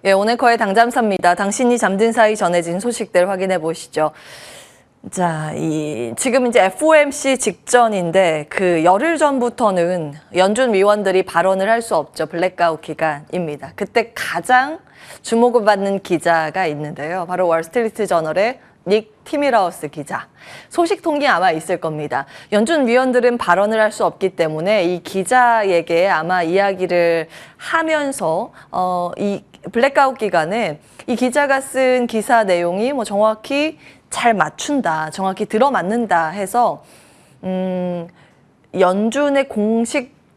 예, 오네커의 당잠사입니다. 당신이 잠든 사이 전해진 소식들 확인해 보시죠. 자, 지금 이제 FOMC 직전인데 그 열흘 전부터는 연준 위원들이 발언을 할 수 없죠. 블랙아웃 기간입니다. 그때 가장 주목을 받는 기자가 있는데요. 바로 월스트리트 저널의 닉 티밀하우스 기자. 소식통이 아마 있을 겁니다. 연준 위원들은 발언을 할 수 없기 때문에 이 기자에게 아마 이야기를 하면서 이 블랙아웃 기간에 이 기자가 쓴 기사 내용이 뭐 정확히 잘 맞춘다, 정확히 들어맞는다 해서 연준의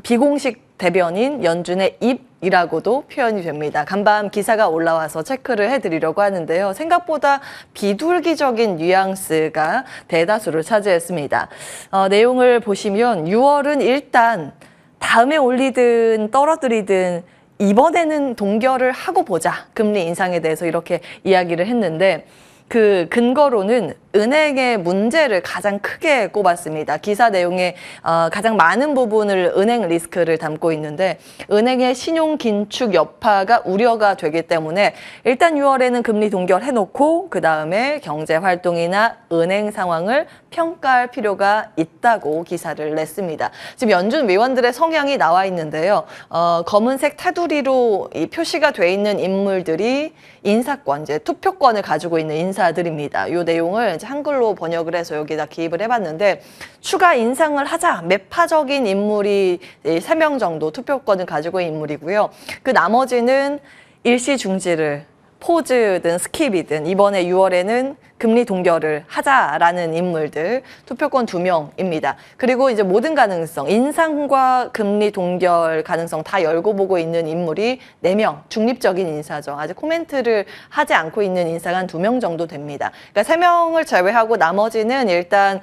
비공식 대변인 연준의 입이라고도 표현이 됩니다. 간밤 기사가 올라와서 체크를 해드리려고 하는데요. 생각보다 비둘기적인 뉘앙스가 대다수를 차지했습니다. 내용을 보시면 6월은 일단 다음에 올리든 떨어뜨리든 이번에는 동결을 하고 보자. 금리 인상에 대해서 이렇게 이야기를 했는데 그 근거로는 은행의 문제를 가장 크게 꼽았습니다. 기사 내용의 가장 많은 부분을 은행 리스크를 담고 있는데 은행의 신용 긴축 여파가 우려가 되기 때문에 일단 6월에는 금리 동결해놓고 그다음에 경제 활동이나 은행 상황을 평가할 필요가 있다고 기사를 냈습니다. 지금 연준 위원들의 성향이 나와 있는데요. 검은색 테두리로 표시가 돼 있는 인물들이 인사권, 이제 투표권을 가지고 있는 인사들입니다. 이 내용을 이제 한글로 번역을 해서 여기다 기입을 해봤는데 추가 인상을 하자 매파적인 인물이 3명 정도 투표권을 가지고 있는 인물이고요. 그 나머지는 일시 중지를 포즈든 스킵이든 이번에 6월에는 금리 동결을 하자라는 인물들 투표권 2명입니다. 그리고 이제 모든 가능성, 인상과 금리 동결 가능성 다 열고 보고 있는 인물이 4명, 중립적인 인사죠. 아직 코멘트를 하지 않고 있는 인사가 한 2명 정도 됩니다. 그러니까 3명을 제외하고 나머지는 일단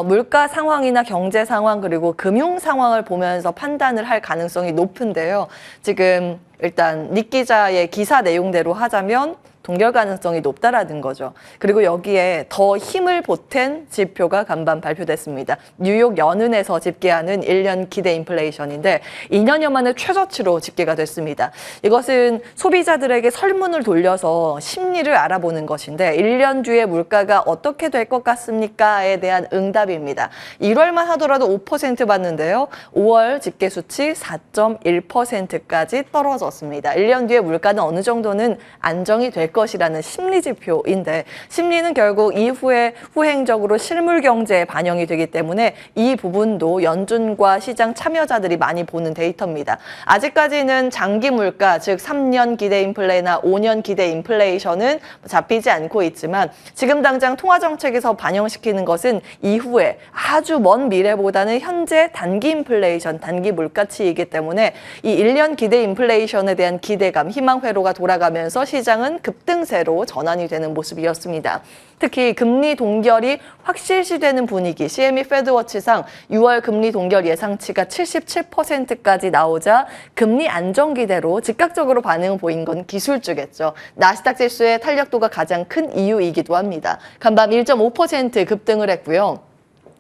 물가 상황이나 경제 상황 그리고 금융 상황을 보면서 판단을 할 가능성이 높은데요. 지금 일단 닉 기자의 기사 내용대로 하자면 동결 가능성이 높다라는 거죠. 그리고 여기에 더 힘을 보탠 지표가 간밤 발표됐습니다. 뉴욕 연은에서 집계하는 1년 기대 인플레이션인데 2년여 만에 최저치로 집계가 됐습니다. 이것은 소비자들에게 설문을 돌려서 심리를 알아보는 것인데 1년 뒤에 물가가 어떻게 될 것 같습니까?에 대한 응답입니다. 1월만 하더라도 5% 받는데요. 5월 집계 수치 4.1%까지 떨어졌습니다. 1년 뒤에 물가는 어느 정도는 안정이 될 것이라는 심리 지표인데 심리는 결국 이후에 후행적으로 실물 경제에 반영이 되기 때문에 이 부분도 연준과 시장 참여자들이 많이 보는 데이터입니다. 아직까지는 장기 물가, 즉 3년 기대 인플레나 5년 기대 인플레이션은 잡히지 않고 있지만 지금 당장 통화정책에서 반영시키는 것은 이후에 아주 먼 미래보다는 현재 단기 인플레이션, 단기 물가치이기 때문에 이 1년 기대 인플레이션에 대한 기대감, 희망 회로가 돌아가면서 시장은 급등세로 전환이 되는 모습이었습니다. 특히 금리 동결이 확실시되는 분위기, CME 패드워치상 6월 금리 동결 예상치가 77%까지 나오자 금리 안정 기대로 즉각적으로 반응을 보인 건 기술주겠죠. 나스닥 지수의 탄력도가 가장 큰 이유이기도 합니다. 간밤 1.5% 급등을 했고요.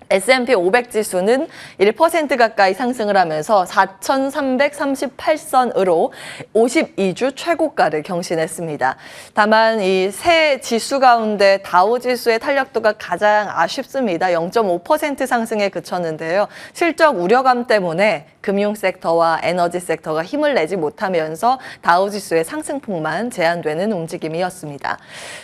S&P 500 지수는 1% 가까이 상승을 하면서 4,338선으로 52주 최고가를 경신했습니다. 다만 이 세 지수 가운데 다우 지수의 탄력도가 가장 아쉽습니다. 0.5% 상승에 그쳤는데요. 실적 우려감 때문에 금융 섹터와 에너지 섹터가 힘을 내지 못하면서 다우 지수의 상승폭만 제한되는 움직임이었습니다.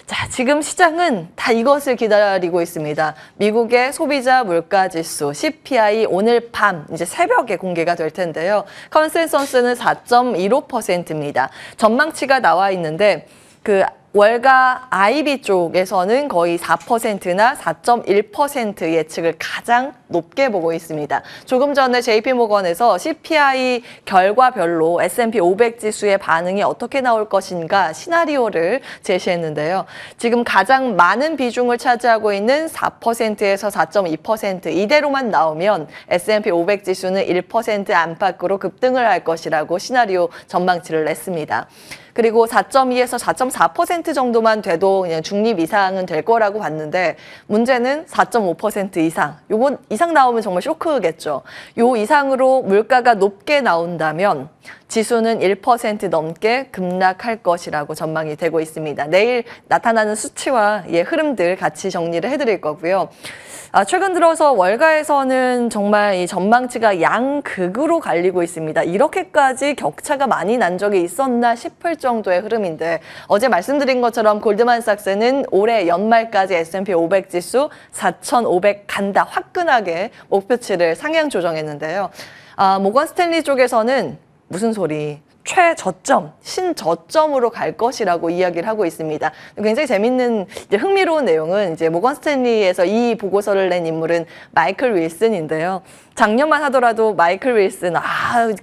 자, 지금 시장은 다 이것을 기다리고 있습니다. 미국의 소비자 물가 지수 CPI 오늘 밤 이제 새벽에 공개가 될 텐데요. 컨센서스는 4.15%입니다. 전망치가 나와 있는데 그 월가 IB 쪽에서는 거의 4%나 4.1% 예측을 가장 높게 보고 있습니다. 조금 전에 JP모건에서 CPI 결과별로 S&P 500 지수의 반응이 어떻게 나올 것인가 시나리오를 제시했는데요. 지금 가장 많은 비중을 차지하고 있는 4%에서 4.2% 이대로만 나오면 S&P 500 지수는 1% 안팎으로 급등을 할 것이라고 시나리오 전망치를 냈습니다. 그리고 4.2에서 4.4% 정도만 돼도 그냥 중립 이상은 될 거라고 봤는데 문제는 4.5% 이상. 요건 이상 나오면 정말 쇼크겠죠. 요 이상으로 물가가 높게 나온다면 지수는 1% 넘게 급락할 것이라고 전망이 되고 있습니다. 내일 나타나는 수치와 흐름들 같이 정리를 해드릴 거고요. 최근 들어서 월가에서는 정말 이 전망치가 양극으로 갈리고 있습니다. 이렇게까지 격차가 많이 난 적이 있었나 싶을 정도의 흐름인데 어제 말씀드린 것처럼 골드만삭스는 올해 연말까지 S&P 500 지수 4,500 간다 화끈하게 목표치를 상향 조정했는데요. 모건 스탠리 쪽에서는 무슨 소리? 최저점, 신저점으로 갈 것이라고 이야기를 하고 있습니다. 굉장히 재밌는 흥미로운 내용은 모건 스탠리에서 이 보고서를 낸 인물은 마이클 윌슨인데요. 작년만 하더라도 마이클 윌슨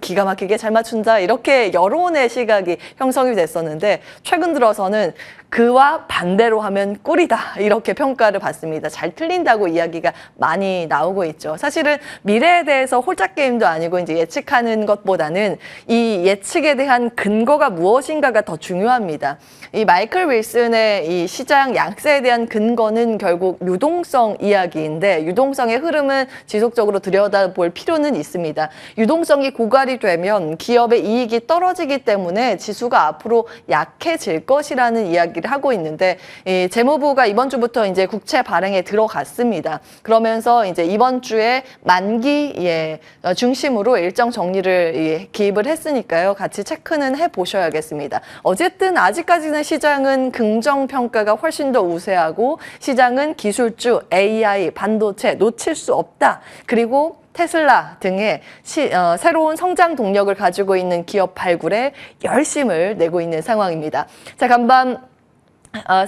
기가 막히게 잘 맞춘다 이렇게 여론의 시각이 형성이 됐었는데 최근 들어서는 그와 반대로 하면 꿀이다 이렇게 평가를 받습니다. 잘 틀린다고 이야기가 많이 나오고 있죠. 사실은 미래에 대해서 홀짝 게임도 아니고 예측하는 것보다는 이 예측에 대한 근거가 무엇인가가 더 중요합니다. 이 마이클 윌슨의 이 시장 약세에 대한 근거는 결국 유동성 이야기인데 유동성의 흐름은 지속적으로 들여다볼 필요는 있습니다. 유동성이 고갈이 되면 기업의 이익이 떨어지기 때문에 지수가 앞으로 약해질 것이라는 이야기를 하고 있는데 재무부가 이번 주부터 국채 발행에 들어갔습니다. 그러면서 이번 주에 만기 중심으로 일정 정리를 기입을 했으니까요. 같이 체크는 해보셔야겠습니다. 어쨌든 아직까지는 시장은 긍정평가가 훨씬 더 우세하고 시장은 기술주, AI, 반도체 놓칠 수 없다. 그리고 테슬라 등의 새로운 성장 동력을 가지고 있는 기업 발굴에 열심을 내고 있는 상황입니다. 자, 간밤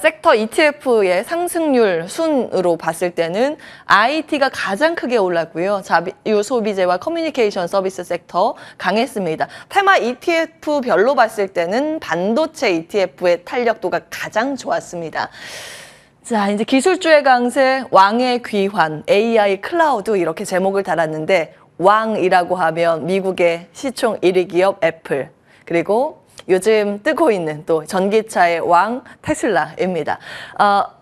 섹터 ETF의 상승률 순으로 봤을 때는 IT가 가장 크게 올랐고요. 자유 소비재와 커뮤니케이션 서비스 섹터 강했습니다. 테마 ETF별로 봤을 때는 반도체 ETF의 탄력도가 가장 좋았습니다. 자, 이제 기술주의 강세, 왕의 귀환, AI 클라우드 이렇게 제목을 달았는데 왕이라고 하면 미국의 시총 1위 기업 애플 그리고 요즘 뜨고 있는 또 전기차의 왕 테슬라입니다.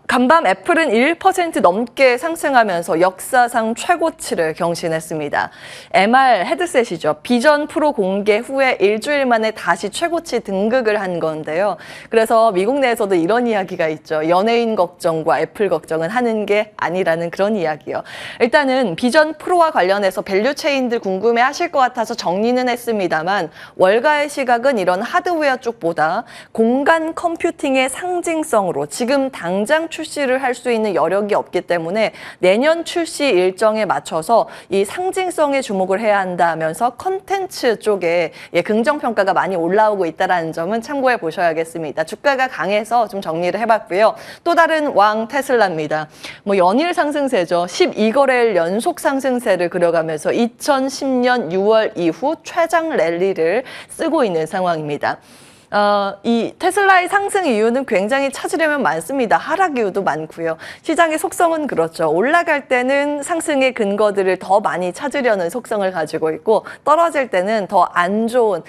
간밤 애플은 1% 넘게 상승하면서 역사상 최고치를 경신했습니다. MR 헤드셋이죠. 비전 프로 공개 후에 일주일 만에 다시 최고치 등극을 한 건데요. 그래서 미국 내에서도 이런 이야기가 있죠. 연예인 걱정과 애플 걱정은 하는 게 아니라는 그런 이야기요. 일단은 비전 프로와 관련해서 밸류 체인들 궁금해 하실 것 같아서 정리는 했습니다만 월가의 시각은 이런 하드웨어 쪽보다 공간 컴퓨팅의 상징성으로 지금 당장 출시를 할 수 있는 여력이 없기 때문에 내년 출시 일정에 맞춰서 이 상징성에 주목을 해야 한다면서 컨텐츠 쪽에 긍정평가가 많이 올라오고 있다는 점은 참고해 보셔야겠습니다. 주가가 강해서 좀 정리를 해봤고요. 또 다른 왕 테슬라입니다. 연일 상승세죠. 12거래일 연속 상승세를 그려가면서 2010년 6월 이후 최장 랠리를 쓰고 있는 상황입니다. 이 테슬라의 상승 이유는 굉장히 찾으려면 많습니다. 하락 이유도 많고요. 시장의 속성은 그렇죠. 올라갈 때는 상승의 근거들을 더 많이 찾으려는 속성을 가지고 있고 떨어질 때는 더 안 좋은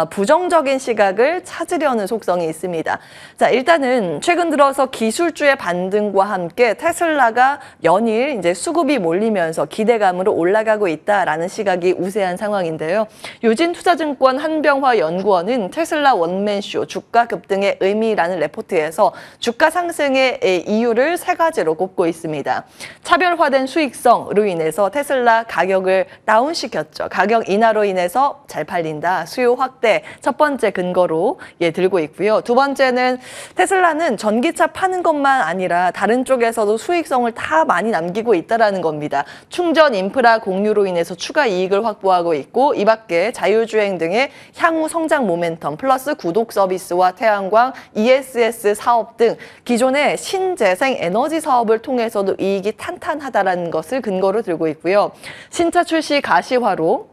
부정적인 시각을 찾으려는 속성이 있습니다. 자, 일단은 최근 들어서 기술주의 반등과 함께 테슬라가 연일 수급이 몰리면서 기대감으로 올라가고 있다라는 시각이 우세한 상황인데요. 유진투자증권 한병화연구원은 테슬라 원맨 쇼, 주가 급등의 의미라는 레포트에서 주가 상승의 이유를 세 가지로 꼽고 있습니다. 차별화된 수익성으로 인해서 테슬라 가격을 다운시켰죠. 가격 인하로 인해서 잘 팔린다. 수요 확대 첫 번째 근거로 들고 있고요. 두 번째는 테슬라는 전기차 파는 것만 아니라 다른 쪽에서도 수익성을 다 많이 남기고 있다는 겁니다. 충전 인프라 공유로 인해서 추가 이익을 확보하고 있고 이 밖에 자율주행 등의 향후 성장 모멘텀 플러스 구독 서비스와 태양광, ESS 사업 등 기존의 신재생 에너지 사업을 통해서도 이익이 탄탄하다는 것을 근거로 들고 있고요. 신차 출시 가시화로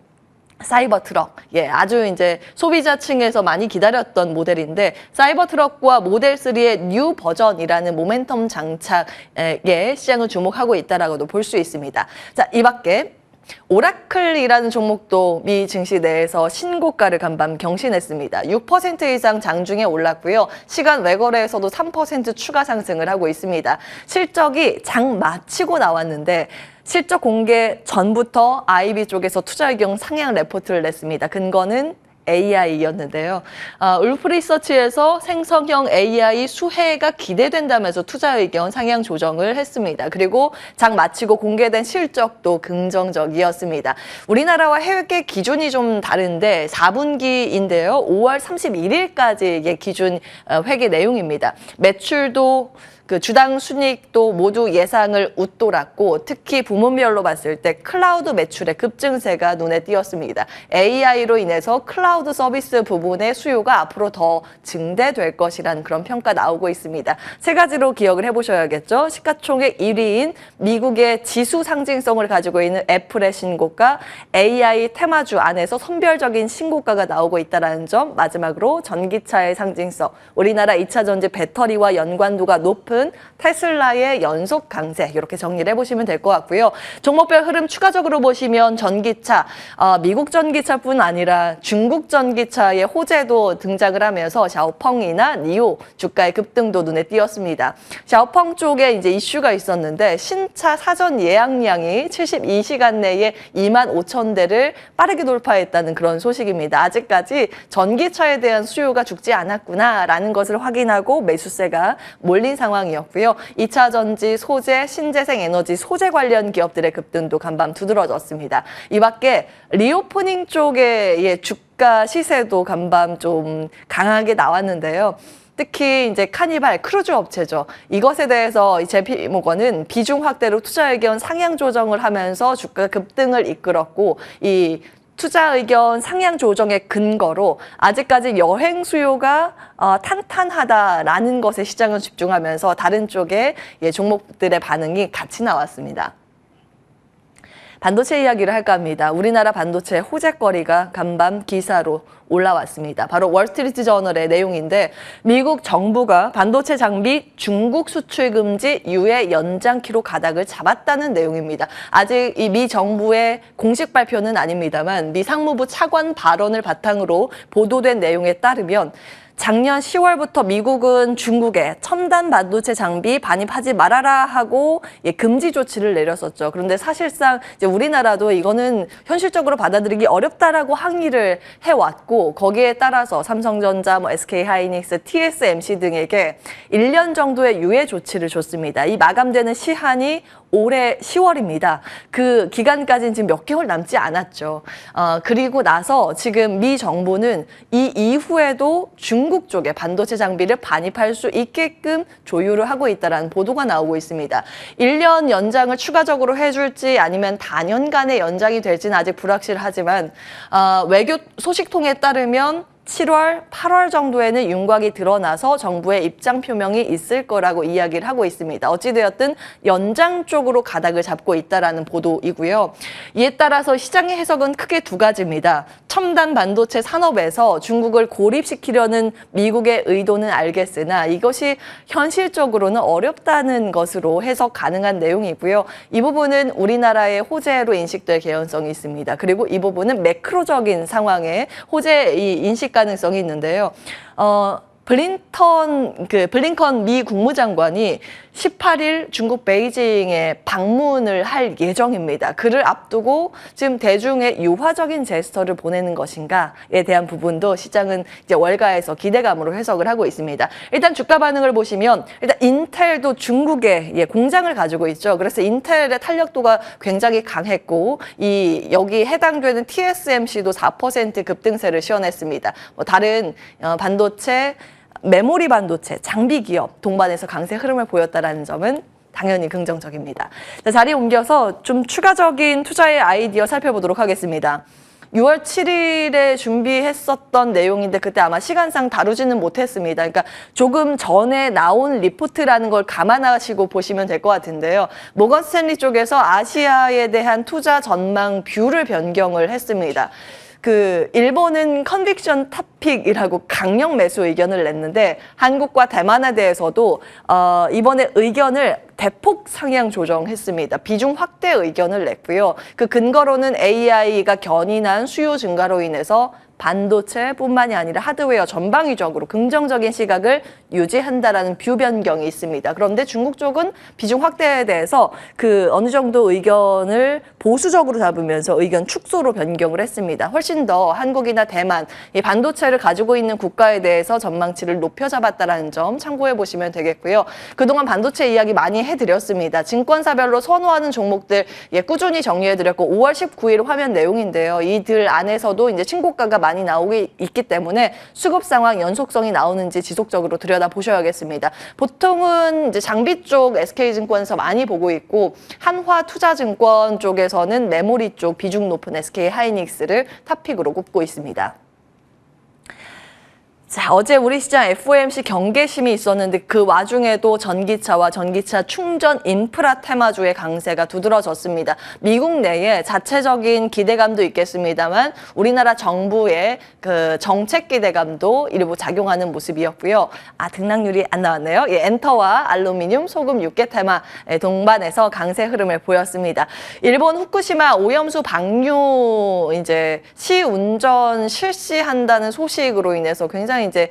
사이버 트럭, 아주 소비자층에서 많이 기다렸던 모델인데 사이버 트럭과 모델 3의 뉴 버전이라는 모멘텀 장착에 시장을 주목하고 있다라고도 볼 수 있습니다. 자, 이 밖에 오라클이라는 종목도 미 증시 내에서 신고가를 간밤 경신했습니다. 6% 이상 장중에 올랐고요. 시간 외거래에서도 3% 추가 상승을 하고 있습니다. 실적이 장 마치고 나왔는데 실적 공개 전부터 IB 쪽에서 투자 의견 상향 레포트를 냈습니다. 근거는 AI였는데요. 울프 리서치에서 생성형 AI 수혜가 기대된다면서 투자 의견 상향 조정을 했습니다. 그리고 장 마치고 공개된 실적도 긍정적이었습니다. 우리나라와 해외 기준이 좀 다른데 4분기인데요. 5월 31일까지의 기준 회계 내용입니다. 매출도 주당 순이익도 모두 예상을 웃돌았고 특히 부문별로 봤을 때 클라우드 매출의 급증세가 눈에 띄었습니다. AI로 인해서 클라우드 서비스 부분의 수요가 앞으로 더 증대될 것이라는 그런 평가 나오고 있습니다. 세 가지로 기억을 해보셔야겠죠. 시가총액 1위인 미국의 지수 상징성을 가지고 있는 애플의 신고가, AI 테마주 안에서 선별적인 신고가가 나오고 있다는 점, 마지막으로 전기차의 상징성, 우리나라 2차 전지 배터리와 연관도가 높은 테슬라의 연속 강세 이렇게 정리를 해보시면 될 것 같고요. 종목별 흐름 추가적으로 보시면 전기차, 미국 전기차뿐 아니라 중국 전기차의 호재도 등장을 하면서 샤오펑이나 니오 주가의 급등도 눈에 띄었습니다. 샤오펑 쪽에 이제 이슈가 있었는데 신차 사전 예약량이 72시간 내에 25,000대를 빠르게 돌파했다는 그런 소식입니다. 아직까지 전기차에 대한 수요가 죽지 않았구나라는 것을 확인하고 매수세가 몰린 상황이었고요. 2차 전지, 소재, 신재생 에너지, 소재 관련 기업들의 급등도 간밤 두드러졌습니다. 이 밖에 리오프닝 쪽의 주가 시세도 간밤 좀 강하게 나왔는데요. 특히 이제 카니발 크루즈 업체죠. 이것에 대해서 JP모건은 비중 확대로 투자 의견 상향 조정을 하면서 주가 급등을 이끌었고 이 투자 의견 상향 조정의 근거로 아직까지 여행 수요가 탄탄하다라는 것에 시장은 집중하면서 다른 쪽의 종목들의 반응이 같이 나왔습니다. 반도체 이야기를 할까 합니다. 우리나라 반도체 호재거리가 간밤 기사로 올라왔습니다. 바로 월스트리트 저널의 내용인데 미국 정부가 반도체 장비 중국 수출 금지 유예 연장키로 가닥을 잡았다는 내용입니다. 아직 이 미 정부의 공식 발표는 아닙니다만 미 상무부 차관 발언을 바탕으로 보도된 내용에 따르면 작년 10월부터 미국은 중국에 첨단 반도체 장비 반입하지 말아라 하고 금지 조치를 내렸었죠. 그런데 사실상 이제 우리나라도 이거는 현실적으로 받아들이기 어렵다라고 항의를 해왔고 거기에 따라서 삼성전자, SK하이닉스, TSMC 등에게 1년 정도의 유예 조치를 줬습니다. 이 마감되는 시한이 올해 10월입니다. 그 기간까지는 지금 몇 개월 남지 않았죠. 그리고 나서 지금 미 정부는 이 이후에도 중국 쪽에 반도체 장비를 반입할 수 있게끔 조율을 하고 있다는 보도가 나오고 있습니다. 1년 연장을 추가적으로 해줄지 아니면 단연간의 연장이 될지는 아직 불확실하지만 외교 소식통에 따르면 7월, 8월 정도에는 윤곽이 드러나서 정부의 입장 표명이 있을 거라고 이야기를 하고 있습니다. 어찌되었든 연장 쪽으로 가닥을 잡고 있다라는 보도이고요. 이에 따라서 시장의 해석은 크게 두 가지입니다. 첨단 반도체 산업에서 중국을 고립시키려는 미국의 의도는 알겠으나 이것이 현실적으로는 어렵다는 것으로 해석 가능한 내용이고요. 이 부분은 우리나라의 호재로 인식될 개연성이 있습니다. 그리고 이 부분은 매크로적인 상황에 호재의 인식 가능성이 있는데요. 블링컨 미 국무장관이 18일 중국 베이징에 방문을 할 예정입니다. 그를 앞두고 지금 대중의 유화적인 제스처를 보내는 것인가에 대한 부분도 시장은 이제 월가에서 기대감으로 해석을 하고 있습니다. 일단 주가 반응을 보시면 일단 인텔도 중국에 공장을 가지고 있죠. 그래서 인텔의 탄력도가 굉장히 강했고 여기 해당되는 TSMC도 4% 급등세를 시현했습니다. 다른 반도체 메모리 반도체, 장비 기업 동반해서 강세 흐름을 보였다는 점은 당연히 긍정적입니다. 자, 자리 옮겨서 좀 추가적인 투자의 아이디어 살펴보도록 하겠습니다. 6월 7일에 준비했었던 내용인데 그때 아마 시간상 다루지는 못했습니다. 그러니까 조금 전에 나온 리포트라는 걸 감안하시고 보시면 될 것 같은데요. 모건 스탠리 쪽에서 아시아에 대한 투자 전망 뷰를 변경을 했습니다. 일본은 컨빅션 탑픽이라고 강력 매수 의견을 냈는데 한국과 대만에 대해서도 이번에 의견을 대폭 상향 조정했습니다. 비중 확대 의견을 냈고요. 그 근거로는 AI가 견인한 수요 증가로 인해서 반도체뿐만이 아니라 하드웨어 전방위적으로 긍정적인 시각을 유지한다라는 뷰 변경이 있습니다. 그런데 중국 쪽은 비중 확대에 대해서 그 어느 정도 의견을 보수적으로 잡으면서 의견 축소로 변경을 했습니다. 훨씬 더 한국이나 대만, 이 반도체를 가지고 있는 국가에 대해서 전망치를 높여 잡았다는 점 참고해 보시면 되겠고요. 그동안 반도체 이야기 많이 해드렸습니다. 증권사별로 선호하는 종목들 꾸준히 정리해드렸고 5월 19일 화면 내용인데요. 이들 안에서도 이제 신고가가 많이 나오고 있기 때문에 수급 상황 연속성이 나오는지 지속적으로 들여다보셔야겠습니다. 보통은 이제 장비 쪽 SK증권에서 많이 보고 있고 한화투자증권 쪽에서는 메모리 쪽 비중 높은 SK하이닉스를 탑픽으로 꼽고 있습니다. 자, 어제 우리 시장 FOMC 경계심이 있었는데 그 와중에도 전기차와 전기차 충전 인프라 테마주의 강세가 두드러졌습니다. 미국 내에 자체적인 기대감도 있겠습니다만 우리나라 정부의 그 정책 기대감도 일부 작용하는 모습이었고요. 등락률이 안 나왔네요. 엔터와 알루미늄, 소금, 육계 테마 동반해서 강세 흐름을 보였습니다. 일본 후쿠시마 오염수 방류 이제 시운전 실시한다는 소식으로 인해서 굉장히 이제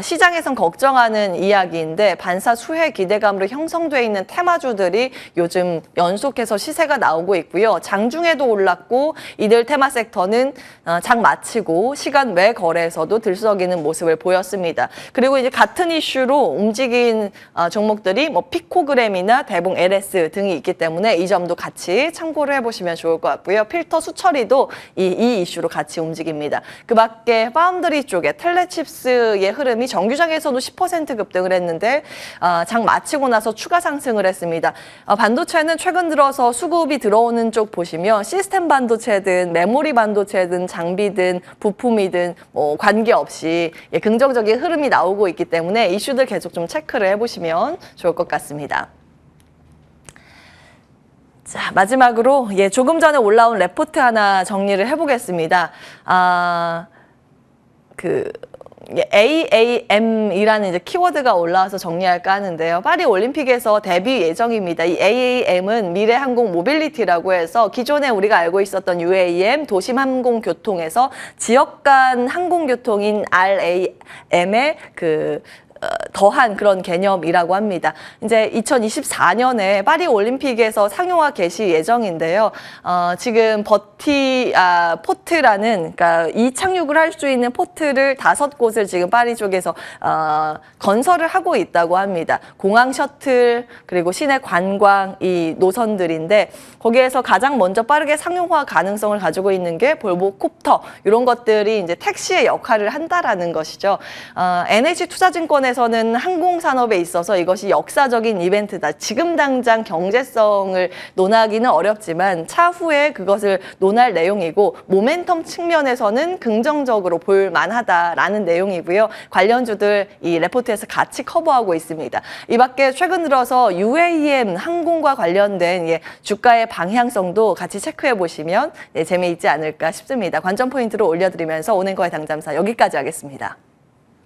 시장에선 걱정하는 이야기인데 반사 수혜 기대감으로 형성돼 있는 테마주들이 요즘 연속해서 시세가 나오고 있고요. 장중에도 올랐고 이들 테마 섹터는 장 마치고 시간 외 거래에서도 들썩이는 모습을 보였습니다. 그리고 이제 같은 이슈로 움직인 종목들이 뭐 피코그램이나 대봉 LS 등이 있기 때문에 이 점도 같이 참고를 해보시면 좋을 것 같고요. 필터 수처리도 이 이슈로 같이 움직입니다. 그 밖에 파운드리 쪽에 텔레칩스의 흐름이 정규장에서도 10% 급등을 했는데 장 마치고 나서 추가 상승을 했습니다. 반도체는 최근 들어서 수급이 들어오는 쪽 보시면 시스템 반도체든 메모리 반도체든 장비든 부품이든 뭐 관계없이 긍정적인 흐름이 나오고 있기 때문에 이슈들 계속 좀 체크를 해보시면 좋을 것 같습니다. 자, 마지막으로 조금 전에 올라온 레포트 하나 정리를 해보겠습니다. AAM이라는 이제 키워드가 올라와서 정리할까 하는데요. 파리 올림픽에서 데뷔 예정입니다. 이 AAM은 미래 항공 모빌리티라고 해서 기존에 우리가 알고 있었던 UAM 도심 항공교통에서 지역 간 항공교통인 RAM의 더한 그런 개념이라고 합니다. 이제 2024년에 파리 올림픽에서 상용화 개시 예정인데요. 지금 포트라는 그러니까 이 착륙을 할 수 있는 포트를 5곳을 지금 파리 쪽에서 건설을 하고 있다고 합니다. 공항 셔틀 그리고 시내 관광 이 노선들인데 거기에서 가장 먼저 빠르게 상용화 가능성을 가지고 있는 게 볼보 콥터 이런 것들이 이제 택시의 역할을 한다라는 것이죠. NH투자증권에서는 항공산업에 있어서 이것이 역사적인 이벤트다. 지금 당장 경제성을 논하기는 어렵지만 차후에 그것을 논할 내용이고 모멘텀 측면에서는 긍정적으로 볼 만하다라는 내용이고요. 관련주들 이 레포트에서 같이 커버하고 있습니다. 이 밖에 최근 들어서 UAM 항공과 관련된 주가의 방향성도 같이 체크해 보시면 재미있지 않을까 싶습니다. 관전 포인트로 올려드리면서 오늘과의 당잠사 여기까지 하겠습니다.